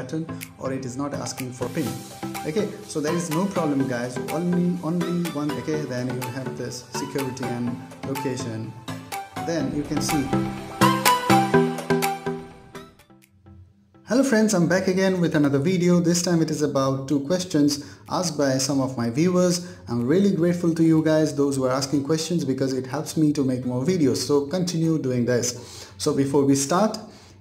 pattern or it is not asking for pin. Okay, so there is no problem guys, only one. Okay, then you have this security and location, then you can see. Hello friends, I'm back again with another video. This time it is about 2 questions asked by some of my viewers. I'm really grateful to you guys, those who are asking questions, because it helps me to make more videos. So continue doing this. So before we start,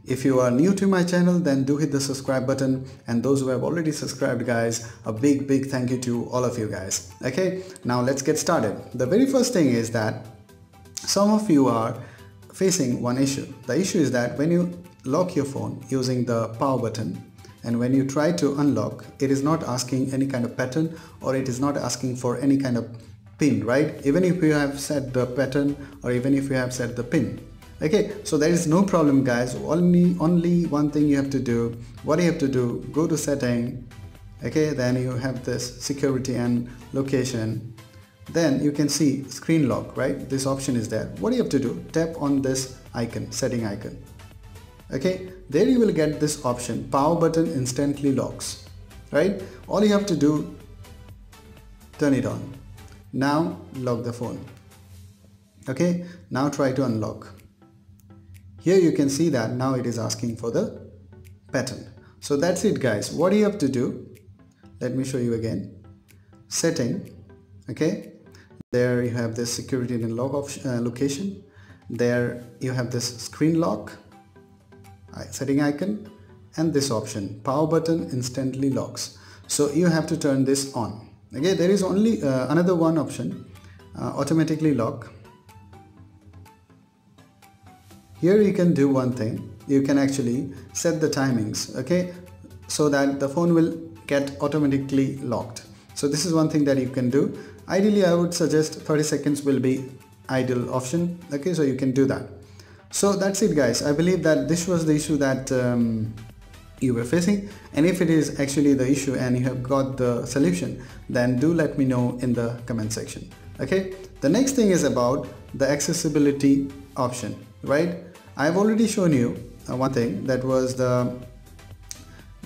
if you are new to my channel, then do hit the subscribe button, and those who have already subscribed guys, a big thank you to all of you guys. Okay, now let's get started. The very first thing is that some of you are facing one issue. The issue is that when you lock your phone using the power button, and when you try to unlock, it is not asking any kind of pattern or it is not asking for any kind of pin, right? Even if you have set the pattern or even if you have set the pin. Okay, so there is no problem guys, only one thing you have to do. What you have to do, go to setting, okay, then you have this security and location, then you can see screen lock, right? This option is there. What you have to do, tap on this icon, setting icon. Okay, there you will get this option, power button instantly locks, right? All you have to do, turn it on. Now lock the phone. Okay, now try to unlock. Here you can see that now it is asking for the pattern. So that's it guys. What you have to do, let me show you again. Setting, okay, there you have this security and lock option, location. There you have this screen lock, setting icon, and this option, power button instantly locks. So you have to turn this on. Okay, there is only another one option, automatically lock. Here you can do one thing, you can actually set the timings, okay, so that the phone will get automatically locked. So this is one thing that you can do. Ideally I would suggest 30 seconds will be ideal option. Okay, so you can do that. So that's it guys. I believe that this was the issue that you were facing, and if it is actually the issue and you have got the solution, then do let me know in the comment section. Okay, the next thing is about the accessibility option, right? I've already shown you one thing, that was the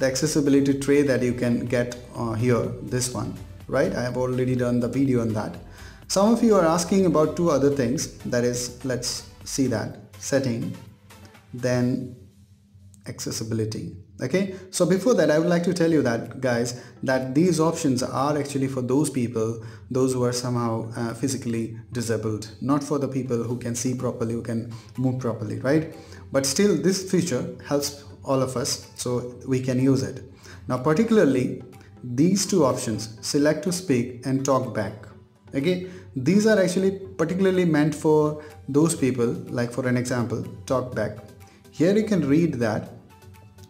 accessibility tray that you can get here, this one, right? I have already done the video on that. Some of you are asking about 2 other things, that is, let's see that. Setting, then accessibility. Okay, so before that I would like to tell you that guys, that these options are actually for those people, those who are somehow physically disabled, not for the people who can see properly, who can move properly, right? But still this feature helps all of us, so we can use it. Now particularly these 2 options, select to speak and talk back. Okay, these are actually particularly meant for those people, like for an example, talkback. Here you can read that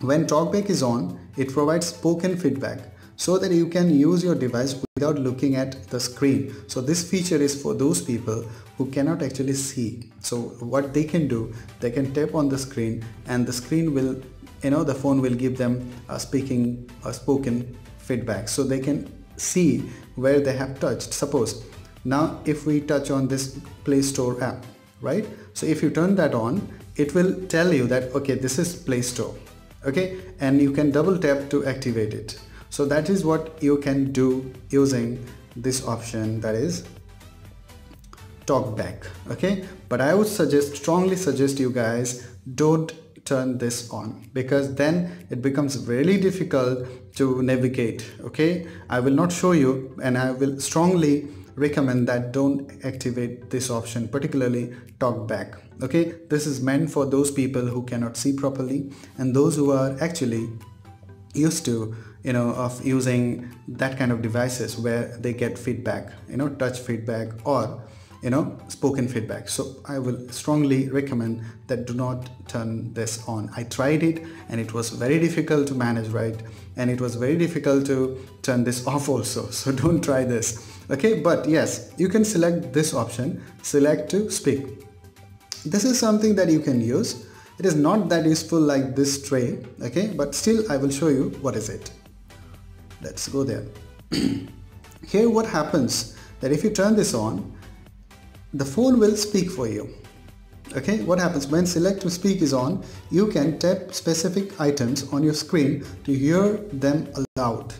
when talkback is on, it provides spoken feedback so that you can use your device without looking at the screen. So this feature is for those people who cannot actually see. So what they can do, they can tap on the screen and the screen will, the phone will give them a spoken feedback, so they can see where they have touched. Suppose now if we touch on this Play Store app, right? So if you turn that on, it will tell you that okay, this is Play Store, okay, and you can double tap to activate it. So that is what you can do using this option, that is talk back. Okay, but I would strongly suggest you guys, don't turn this on, because then it becomes really difficult to navigate. Okay, I will not show you, and I will strongly recommend that don't activate this option, particularly talk back. Okay, this is meant for those people who cannot see properly and those who are actually used to of using that kind of devices where they get feedback, touch feedback or spoken feedback. So I will strongly recommend that do not turn this on. I tried it and it was very difficult to manage, right? And it was very difficult to turn this off also, so don't try this. Okay, but yes, you can select this option, select to speak. This is something that you can use. It is not that useful like this tray, okay, but still I will show you what is it. Let's go there. Here what happens, that if you turn this on, the phone will speak for you. Okay, what happens when select to speak is on, you can tap specific items on your screen to hear them aloud.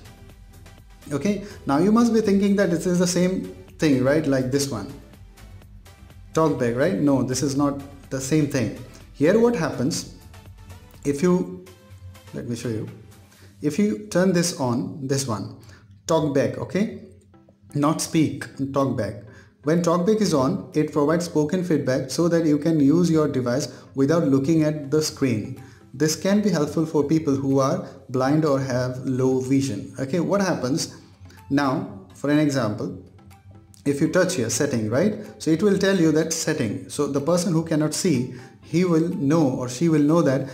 Okay, now you must be thinking that this is the same thing, right? Like this one, talk back, right? No, this is not the same thing. Here what happens, if you, let me show you, if you turn this on, this one, talk back, okay, not speak, talk back. When talkback is on, it provides spoken feedback so that you can use your device without looking at the screen. This can be helpful for people who are blind or have low vision. Okay, what happens now, for an example, if you touch here setting, right, so it will tell you that setting. So the person who cannot see, he will know or she will know that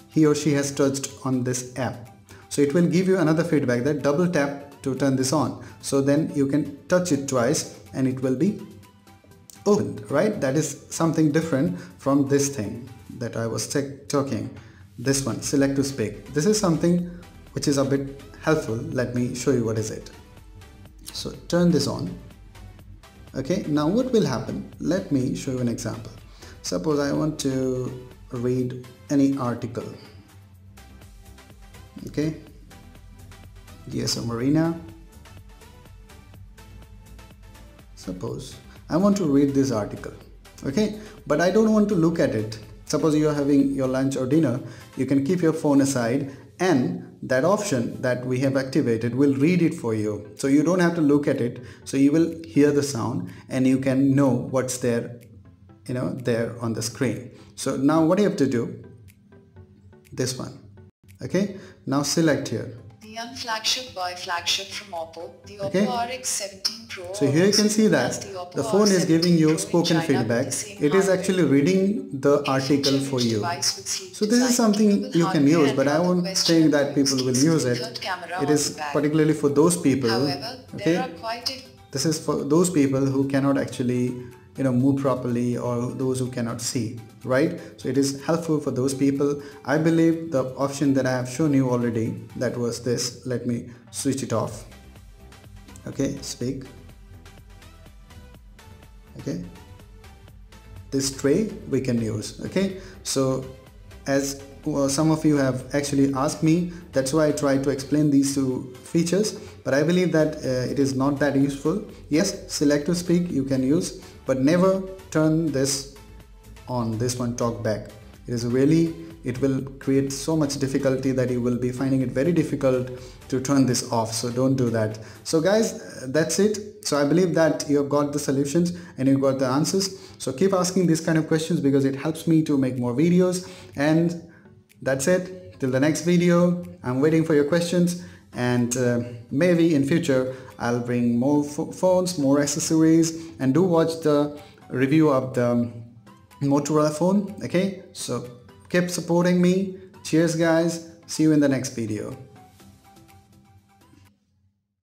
he or she has touched on this app. So it will give you another feedback that double tap to turn this on. So then you can touch it twice and it will be opened, right? That is something different from this thing that I was talking. This one, select to speak. This is something which is a bit helpful. Let me show you what is it. So turn this on. Okay, now what will happen? Let me show you an example. Suppose I want to read any article. Okay, GSO Marina. Suppose I want to read this article, okay, but I don't want to look at it. Suppose you are having your lunch or dinner, you can keep your phone aside and that option that we have activated will read it for you. So you don't have to look at it. So you will hear the sound and you can know what's there, there on the screen. So now what you have to do, this one, okay, now select here. The young flagship by flagship from Oppo, the Oppo RX 17 Pro. So here you can see that the phone is giving you spoken feedback. It is actually reading the article for you. So this is something you can use, but I won't think that people will use it. It is particularly for those people. Okay, this is for those people who cannot actually move properly or those who cannot see, right? So it is helpful for those people. I believe the option that I have shown you already, that was this. Let me switch it off. Okay, speak. Okay, this tray we can use. Okay, so as some of you have actually asked me, that's why I try to explain these two features, but I believe that it is not that useful. Yes, select to speak you can use, but never turn this on, this one, talk back. It will create so much difficulty that you will be finding it very difficult to turn this off. So don't do that. So guys, that's it. So I believe that you have got the solutions and you got the answers. So keep asking these kind of questions because it helps me to make more videos. And that's it. Till the next video, I'm waiting for your questions, and maybe in future I'll bring more phones, more accessories, and do watch the review of the Motorola phone. Okay, so keep supporting me. Cheers guys, see you in the next video.